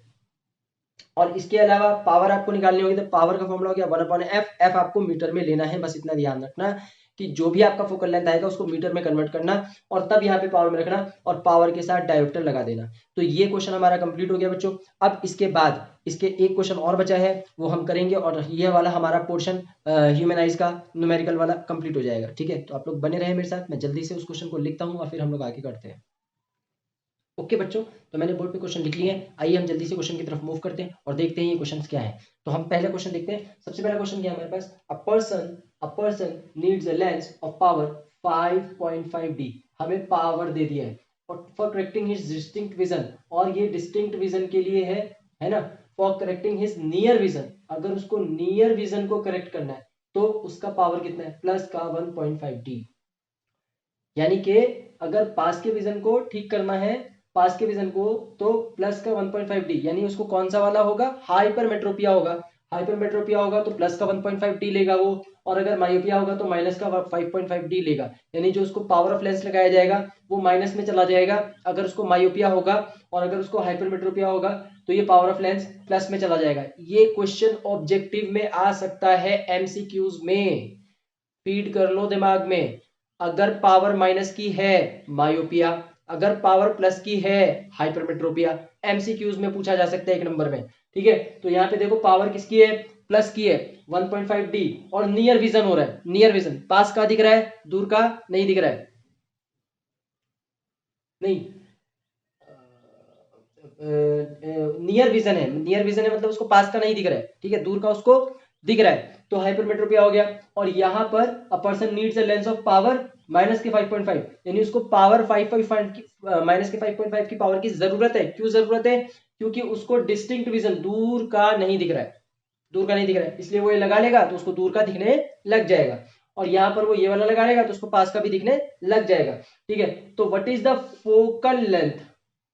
S1: और इसके अलावा पावर आपको निकालनी होगी, तो पावर का फॉर्मूला हो गया 1/f, f आपको मीटर में लेना है, बस इतना ध्यान रखना कि जो भी आपका फोकल लेंथ आएगा उसको मीटर में कन्वर्ट करना, और तब यहाँ पे पावर में रखना, और पावर के साथ डायोप्टर लगा देना। तो ये क्वेश्चन हमारा कंप्लीट हो गया बच्चों। अब इसके बाद इसके एक क्वेश्चन और बचा है, वो हम करेंगे, और ये वाला हमारा पोर्शन ह्यूमन आइज का न्यूमेरिकल वाला कंप्लीट हो जाएगा, ठीक है। तो आप लोग बने रहे मेरे साथ, मैं जल्दी से उस क्वेश्चन को लिखता हूँ और फिर हम लोग आगे करते हैं। ओके बच्चों, तो मैंने बोर्ड पे क्वेश्चन लिख लिए हैं। आइए हम जल्दी से क्वेश्चन की तरफ मूव करते हैं और देखते हैं ये क्वेश्चंस क्या है। तो हम पहला क्वेश्चन देखते हैं। सबसे पहला क्वेश्चन क्या है हमारे पास? A person needs a lens of power 5.5d। हमें पावर दे दिया है for correcting his distinct vision, और ये डिस्टिंक्ट विजन के लिए है ना। For correcting his near vision, अगर उसको नियर विजन को करेक्ट करना है, तो उसका पावर कितना है, प्लस का 1.5d। यानी कि अगर पास के विजन को ठीक करना है, पास के विजन को, तो प्लस का 1.5d, यानी उसको कौन सा वाला होगा, हाइपरमेट्रोपिया होगा। हाइपरमेट्रोपिया होगा तो प्लस का 1.5d लेगा वो, और अगर मायोपिया होगा तो माइनस का 5.5d लेगा। यानी जो उसको पावर ऑफ लेंस लगाया जाएगा वो माइनस में चला जाएगा अगर उसको मायोपिया होगा, और अगर उसको हाइपरमेट्रोपिया होगा तो ये पावर ऑफ लेंस प्लस में चला जाएगा। ये क्वेश्चन ऑब्जेक्टिव में आ सकता है, एमसीक्यूज में, फीड कर लो दिमाग में। अगर पावर माइनस की है मायोपिया, अगर पावर प्लस की है हाइपरमेट्रोपिया, एमसीक्यूज में पूछा जा सकता है 1 नंबर में। ठीक है, तो यहाँ पे देखो पावर किसकी है, प्लस की है, 1.5d, और नियर विजन हो रहा है, नियर विजन, पास का दिख रहा है, दूर का नहीं दिख रहा है, नहीं, नियर विजन है, नियर विजन है मतलब उसको पास का नहीं दिख रहा है, ठीक है, दूर का उसको दिख रहा है, तो हाइपरमेट्रोपिया हो गया। और यहाँ पर अ person needs a lens of power minus के 5.5, यानी उसको पावर 5.5 की, माइनस के 5.5 की पावर की जरूरत है। क्यों जरूरत है, क्योंकि उसको डिस्टिंक्ट विजन, दूर का नहीं दिख रहा है, दूर का नहीं दिख रहा है, इसलिए वो ये लगा लेगा तो उसको दूर का दिखने लग जाएगा, और यहाँ पर वो ये वाला लगा लेगा तो उसको पास का भी दिखने लग जाएगा। ठीक है, तो what is the focal length,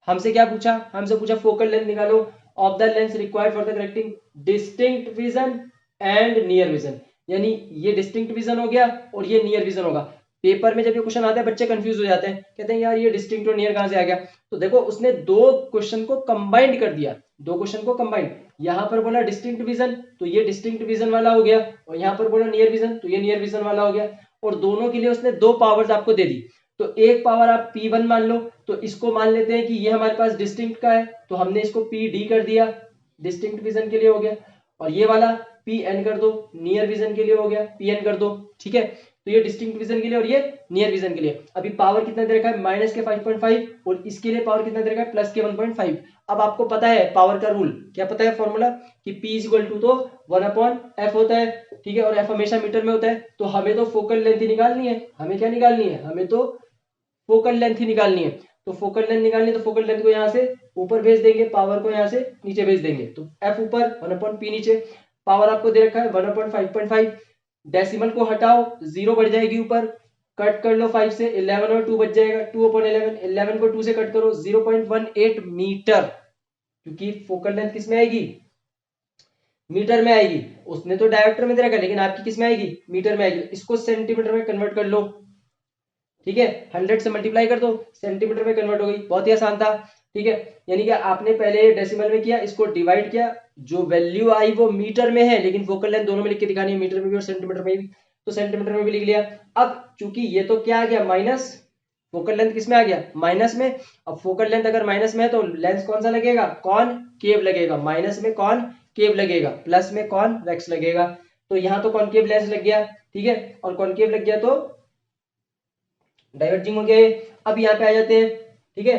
S1: हमसे क्या पूछा, हमसे पूछा फोकल लेंथ निकालो of the lens required for the correcting distinct vision and near vision. यानी ये डिस्टिंक्ट विजन हो गया और ये नियर विजन होगा। पेपर में जब ये क्वेश्चन आता है बच्चे कंफ्यूज हो जाते हैं, कहते हैं यार ये डिस्टिंक्ट और नियर कहां से आ गया। तो देखो उसने दो क्वेश्चन को कंबाइंड कर दिया, दो क्वेश्चन को कंबाइंड, यहां पर बोला डिस्टिंक्ट विजन तो ये डिस्टिंक्ट विजन वाला हो गया, और यहां पर बोला नियर विजन तो ये नियर विजन वाला हो गया, और दोनों के लिए उसने दो पावर्स आपको दे दी। तो एक पावर आप P1 मान लो, तो इसको मान लेते हैं कि ये हमारे पास डिस्टिंक्ट का है, तो हमने इसको PD कर दिया, डिस्टिंक्ट विजन के लिए हो गया, और ये वाला PN कर दो, नियर विजन के लिए हो गया, PN कर दो। ठीक है, तो ये डिस्टिंक्ट विजन के लिए और ये नियर विजन के लिए। अभी पावर कितना दे रखा है, माइनस के 5.5, और इसके लिए पावर कितना दे रखा है, प्लस के 1.5। अब आपको पता है पावर का रूल, क्या पता है फॉर्मूला, कि P इज इक्वल टू तो 1/f होता है। ठीक है, और f हमेशा मीटर में होता है, तो हमें तो फोकल लेंथ ही निकालनी है, हमें क्या निकालनी है, हमें तो फोकल लेंथ ही निकालनी है। तो फोकल लेंथ निकालनी है तो फोकल लेंथ को यहाँ से ऊपर भेज देंगे, पावर को यहाँ से नीचे भेज देंगे, तो f ऊपर 1/p नीचे। पावर आपको दे रखा है 1/5.5, डेसिमल को हटाओ, 0 बढ़ जाएगी ऊपर, कट कर लो 5 से, 11 और 2 बच जाएगा, 2/11, 11 को 2 से कट करो, 0.18 मीटर, क्योंकि फोकल लेंथ किस में आएगी, मीटर में आएगी। उसने तो डायोप्टर में दे रखा है, लेकिन आपकी किस में आएगी, मीटर में आएगी। इसको सेंटीमीटर में कन्वर्ट कर लो, ठीक है, 100 से मल्टीप्लाई कर दो, सेंटीमीटर में कन्वर्ट हो गई, बहुत ही आसान था। ठीक है, यानी कि आपने पहले डेसिमल में किया, इसको डिवाइड किया, जो वैल्यू आई वो मीटर में है, लेकिन फोकल लेंथ दोनों में लिख के दिखानी है, मीटर में भी और सेंटीमीटर में भी, तो सेंटीमीटर में भी लिख लिया। अब चूंकि ये तो क्या आ गया, माइनस, फोकल लेंथ किस में आ गया, माइनस में। अब फोकल लेंथ अगर माइनस में है तो लेंस कौन सा लगेगा, कौन केव लगेगा, माइनस में कौन केव लगेगा, प्लस में कौन वैक्स लगेगा। तो यहाँ तो कॉनकेव लेंस लग गया, ठीक है, और कॉनकेव लग गया तो डाइवर्जिंग हो गया। अब यहाँ पे आ जाते हैं, ठीक है,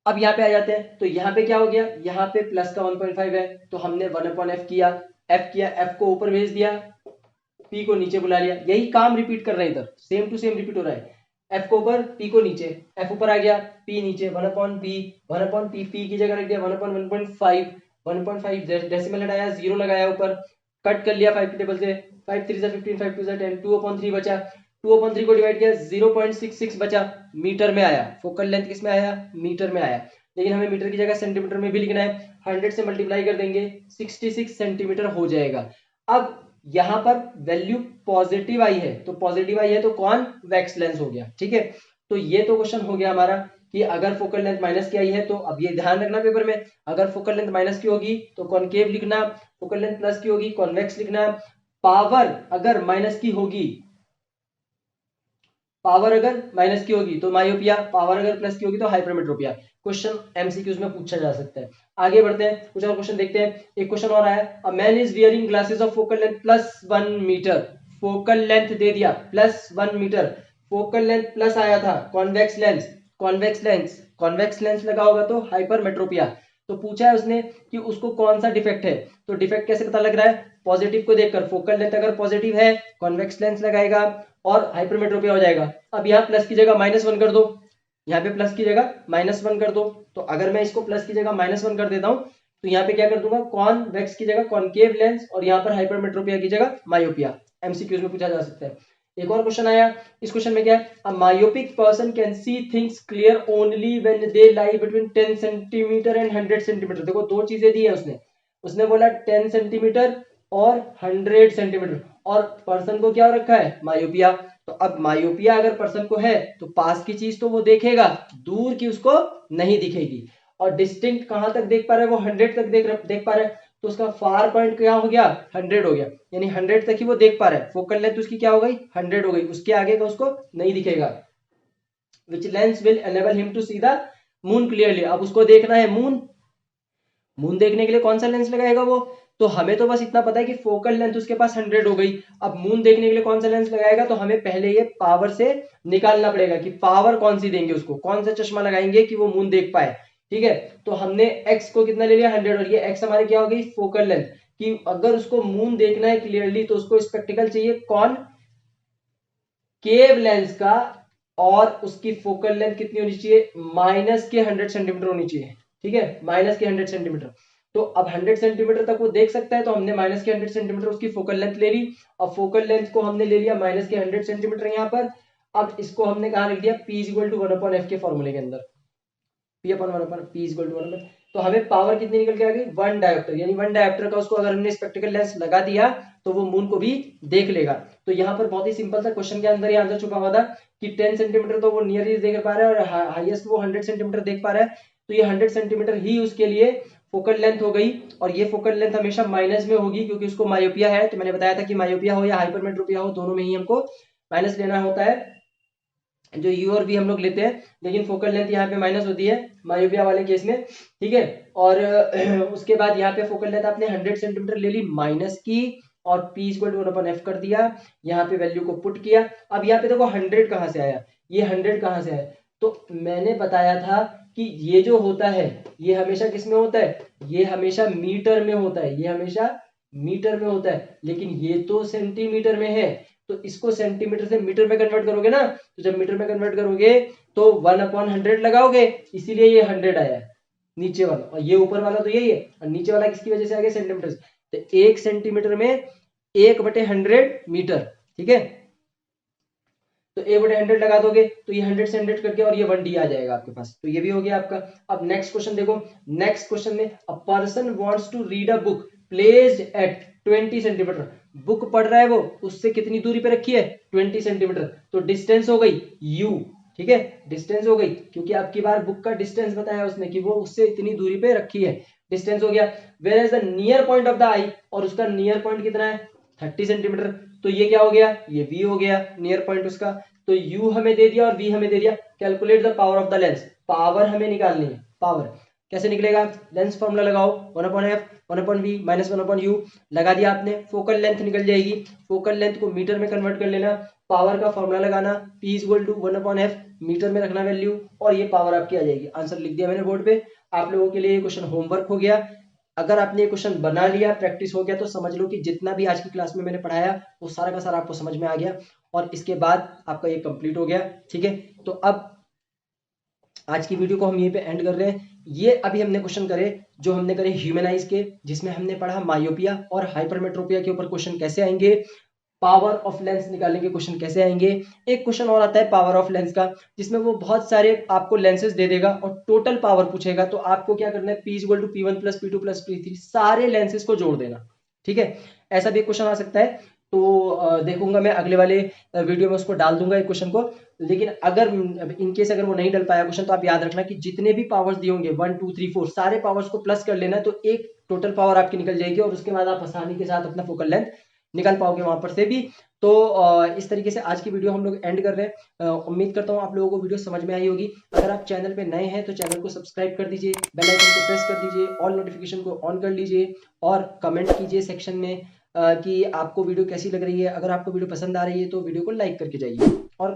S1: अब यहाँ पे आ जाते हैं, तो यहाँ पे क्या हो गया, यहाँ पे प्लस का 1.5 है, तो हमने 1/f किया, f को ऊपर भेज दिया, p को नीचे बुला लिया, यही काम रिपीट कर रहे हैं, इधर सेम टू सेम रिपीट हो रहा है, f को ऊपर p को नीचे, f ऊपर आ गया p नीचे, 1/p, 1/p, p की जगह रख दिया 1/1.5, 1.5 डेसिमल हटाया, 0 लगाया ऊपर, कट कर लिया 5 की टेबल से, 5 3 15, 5 2 10, 2/3 बचा, 2/3 को डिवाइड किया, 0.66 बचा, मीटर में आया। फोकल लेंथ किस में आया, मीटर में आया, लेकिन हमें मीटर की जगह सेंटीमीटर में भी लिखना है, 100 से मल्टीप्लाई कर देंगे, 66 सेंटीमीटर हो जाएगा। अब यहाँ पर वैल्यू पॉजिटिव आई है, तो पॉजिटिव आई है तो कौन वैक्स लेंस हो गया। ठीक है, तो ये तो क्वेश्चन हो गया हमारा कि अगर फोकल लेंथ माइनस की आई है, तो अब ये ध्यान रखना पेपर में, अगर फोकल लेंथ माइनस की होगी तो कॉनकेव लिखना, फोकल लेंथ प्लस की होगी कॉन्वेक्स लिखना, पावर अगर माइनस की होगी, पावर अगर माइनस की होगी तो मायोपिया, पावर अगर प्लस की होगी तो हाइपरमेट्रोपिया। क्वेश्चन एमसीक्यूज में पूछा जा सकता है। आगे बढ़ते हैं, कुछ और क्वेश्चन देखते हैं। एक क्वेश्चन और आया, a man is wearing glasses of focal length +1 metre, focal length दे दिया +1 मीटर, फोकल लेंथ प्लस आया था, convex lens, convex lens, convex lens लगा होगा तो हाइपरमेट्रोपिया। तो पूछा है उसने कि उसको कौन सा डिफेक्ट है, तो डिफेक्ट कैसे पता लग रहा है, पॉजिटिव को देखकर, फोकल लेंथ अगर पॉजिटिव है कॉन्वेक्स लेंस लगाएगा और हाइपरमेट्रोपिया हो जाएगा। अब यहाँ प्लस की जगह -1 कर दो, यहाँ पे प्लस की जगह -1 कर दो, तो अगर मैं इसको प्लस की जगह -1 कर देता हूँ तो यहाँ पे क्या कर दूंगा, कॉन्वेक्स की जगह कॉनकेव लेंस और यहाँ पर हाइपरमेट्रोपिया की जगह मायोपिया। एमसीक्यूज में पूछा जा सकता है। एक और क्वेश्चन आया, इस क्वेश्चन में क्या है, अ myopic person can see things clear only when they lie between 10 centimetre and 100 centimetre. देखो दो चीजें दी है उसने, उसने बोला 10 सेंटीमीटर और 100 सेंटीमीटर, और पर्सन को क्या हो रखा है, मायोपिया। तो अब मायोपिया अगर पर्सन को है तो पास की चीज तो वो देखेगा, दूर की उसको नहीं दिखेगी। और डिस्टिंक्ट कहां तक देख पा रहा है वो, 100 तक देख पा रहा है, तो उसका फार पॉइंट क्या हो गया, 100 हो गया, यानी 100 तक ही वो देख पा रहा है। फोकल लेंथ उसकी क्या हो गई, 100 हो गई, उसके आगे का उसको नहीं दिखेगा। Which lens will enable him to see the moon clearly. अब उसको देखना है मून, मून देखने के लिए कौन सा लेंस लगाएगा वो, तो हमें तो बस इतना पता है कि फोकल लेंथ उसके पास 100 हो गई। अब मून देखने के लिए कौन सा लेंस लगाएगा, तो हमें पहले ये पावर से निकालना पड़ेगा कि पावर कौन सी देंगे उसको, कौन सा चश्मा लगाएंगे कि वो मून देख पाए। ठीक है, तो हमने x को कितना ले लिया, 100, और ये x हमारी क्या हो गई, फोकल लेंथ। कि अगर उसको मून देखना है क्लियरली तो उसको स्पेक्टिकल चाहिए कौन, केव लेंस का, और उसकी फोकल लेंथ कितनी होनी चाहिए, माइनस के 100 सेंटीमीटर होनी चाहिए। ठीक है, माइनस के 100 सेंटीमीटर। तो अब 100 सेंटीमीटर तक वो देख सकता है, तो हमने माइनस के 100 सेंटीमीटर उसकी फोकल लेंथ ले ली, और फोकल लेंथ को हमने ले लिया माइनस के 100 सेंटीमीटर यहाँ पर। अब इसको हमने कहा लिख दिया P इक्वल टू 1/f के फॉर्मूले के अंदर, P upon 1/, P equal to 1/, तो हमें पावर कितनी निकल के आ गई, 1 डायोप्टर, यानी 1 डायोप्टर का उसको अगर हमने स्पेक्टिकल लेंस लगा दिया तो वो मून को भी देख लेगा। तो यहाँ पर बहुत ही सिंपल सा क्वेश्चन के अंदर ये आंसर छुपा हुआ था कि 10 सेंटीमीटर तो वो नियर देख पा रहा है और हाईएस्ट वो 100 सेंटीमीटर देख पा रहा है, तो ये 100 सेंटीमीटर ही उसके लिए फोकल लेंथ हो गई। और ये फोकल लेंथ हमेशा माइनस में होगी क्योंकि उसको मायोपिया है। तो मैंने बताया था कि मायोपिया हो या हाइपरमेट्रोपिया हो, दोनों में ही हमको माइनस लेना होता है, जो यू और वी हम लोग लेते हैं, लेकिन फोकल लेंथ यहाँ पे माइनस होती है मायोपिया वाले केस में। ठीक है, और उसके बाद यहाँ पे फोकल लेंथ आपने 100 सेंटीमीटर ले ली माइनस की, और P इक्वल टू 1/f कर दिया, यहाँ पे वैल्यू को पुट किया। अब यहाँ पे देखो 100 कहाँ से आया, ये 100 कहाँ से आया, तो मैंने बताया था कि ये जो होता है ये हमेशा किस में होता है, ये हमेशा मीटर में होता है, ये हमेशा मीटर में होता है, लेकिन ये तो सेंटीमीटर में है। तो इसको सेंटीमीटर से मीटर में कन्वर्ट करोगे ना, तो जब मीटर में कन्वर्ट करोगे तो 1/100 लगाओगे, इसीलिए ये 100 आया है नीचे वाला, और ये ऊपर वाला तो यही है, और नीचे वाला किसकी वजह से आ गया, सेंटीमीटर से। तो 1 सेंटीमीटर में 1/100 मीटर। ठीक है, तो 1/100 लगा दोगे तो ये 100 से 100 करके और ये 1D आ जाएगा आपके पास, तो ये भी हो गया आपका। अब नेक्स्ट क्वेश्चन देखो, नेक्स्ट क्वेश्चन में a person wants to read a book placed at 20 centimetre. Book पढ़ रहा है वो, उससे कितनी दूरी पे रखी है, 20 सेंटीमीटर, तो डिस्टेंस हो गई u। ठीक है, डिस्टेंस हो गई, क्योंकि आपकी बार बुक का डिस्टेंस बताया उसने कि वो उससे इतनी दूरी पे रखी है, डिस्टेंस हो गया। Where is the near point of the eye, और उसका नियर पॉइंट कितना है, 30 सेंटीमीटर, तो ये क्या हो गया, ये v हो गया नियर पॉइंट उसका। तो u हमें दे दिया और v हमें दे दिया। Calculate the power of the lens, power हमें निकालनी है, पावर कैसे निकलेगा, लेंस फॉर्मूला लगाओ, 1/f 1/v माइनस 1/u लगा दिया आपने, फोकल लेंथ निकल जाएगी, फोकल लेंथ को मीटर में कन्वर्ट कर लेना, पावर का फॉर्मूला लगाना, p equal to 1/f metre में रखना वैल्यू, और ये पावर आपकी आ जाएगी। आंसर लिख दिया मैंने बोर्ड पे, आप लोगों के लिए ये क्वेश्चन होमवर्क हो गया। अगर आपने ये क्वेश्चन बना लिया, प्रैक्टिस हो गया, तो समझ लो कि जितना भी आज की क्लास में मैंने पढ़ाया वो सारा का सारा आपको समझ में आ गया, और इसके बाद आपका ये कंप्लीट हो गया। ठीक है, तो अब आज की वीडियो को हम यहीं पे एंड कर रहे हैं। ये अभी हमने क्वेश्चन करे जो हमने करे ह्यूमनाइज के, जिसमें हमने पढ़ा मायोपिया और हाइपरमेट्रोपिया के ऊपर क्वेश्चन कैसे आएंगे, पावर ऑफ लेंस निकालने के क्वेश्चन कैसे आएंगे। एक क्वेश्चन और आता है पावर ऑफ लेंस का, जिसमें वो बहुत सारे आपको लेंसेज दे देगा और टोटल पावर पूछेगा, तो आपको क्या करना है, P equal to P1 plus P2 plus P3 सारे लेंसेज को जोड़ देना। ठीक है, ऐसा भी क्वेश्चन आ सकता है, तो देखूंगा मैं अगले वाले वीडियो में उसको डाल दूंगा एक क्वेश्चन को। लेकिन अगर इनकेस अगर वो नहीं डल पाया क्वेश्चन, तो आप याद रखना कि जितने भी पावर्स दिए होंगे 1 2 3 4 सारे पावर्स को प्लस कर लेना, तो एक टोटल पावर आपकी निकल जाएगी, और उसके बाद आप आसानी के साथ अपना फोकल लेंथ निकाल पाओगे वहां पर से भी। तो इस तरीके से आज की वीडियो हम लोग एंड कर रहे हैं। उम्मीद करता हूँ आप लोगों को वीडियो समझ में आई होगी। अगर आप चैनल पे नए हैं तो चैनल को सब्सक्राइब कर दीजिए, बेल आइकन को प्रेस कर दीजिए, ऑल नोटिफिकेशन को ऑन कर लीजिए, और कमेंट कीजिए सेक्शन में कि आपको वीडियो कैसी लग रही है। अगर आपको वीडियो पसंद आ रही है तो वीडियो को लाइक करके जाइए, और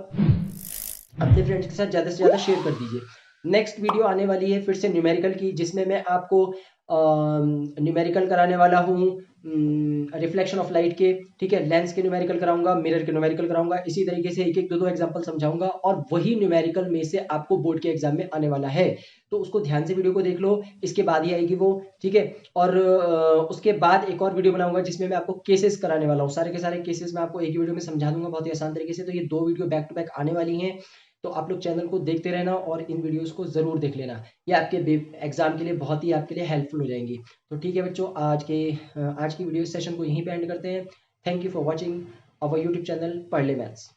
S1: अपने फ्रेंड्स के साथ ज़्यादा से ज़्यादा शेयर कर दीजिए। नेक्स्ट वीडियो आने वाली है फिर से न्यूमेरिकल की, जिसमें मैं आपको न्यूमेरिकल कराने वाला हूँ रिफ्लेक्शन ऑफ लाइट के, ठीक है, लेंस के न्यूमेरिकल कराऊंगा, मिरर के न्यूमेरिकल कराऊंगा, इसी तरीके से एक एक दो दो एग्जांपल समझाऊंगा और वही न्यूमेरिकल में से आपको बोर्ड के एग्जाम में आने वाला है। तो उसको ध्यान से वीडियो को देख लो, इसके बाद ही आएगी वो, ठीक है। और उसके बाद एक और वीडियो बनाऊंगा जिसमें मैं आपको केसेस कराने वाला हूँ, सारे के सारे केसेस मैं आपको एक ही वीडियो में समझा दूंगा बहुत ही आसान तरीके से। तो ये दो वीडियो बैक टू बैक आने वाली हैं, तो आप लोग चैनल को देखते रहना और इन वीडियोस को ज़रूर देख लेना, ये आपके एग्जाम के लिए बहुत ही आपके लिए हेल्पफुल हो जाएंगी। तो ठीक है बच्चों, आज की वीडियो सेशन को यहीं पे एंड करते हैं। Thank you for watching our YouTube channel पढ़ ले मैथ्स।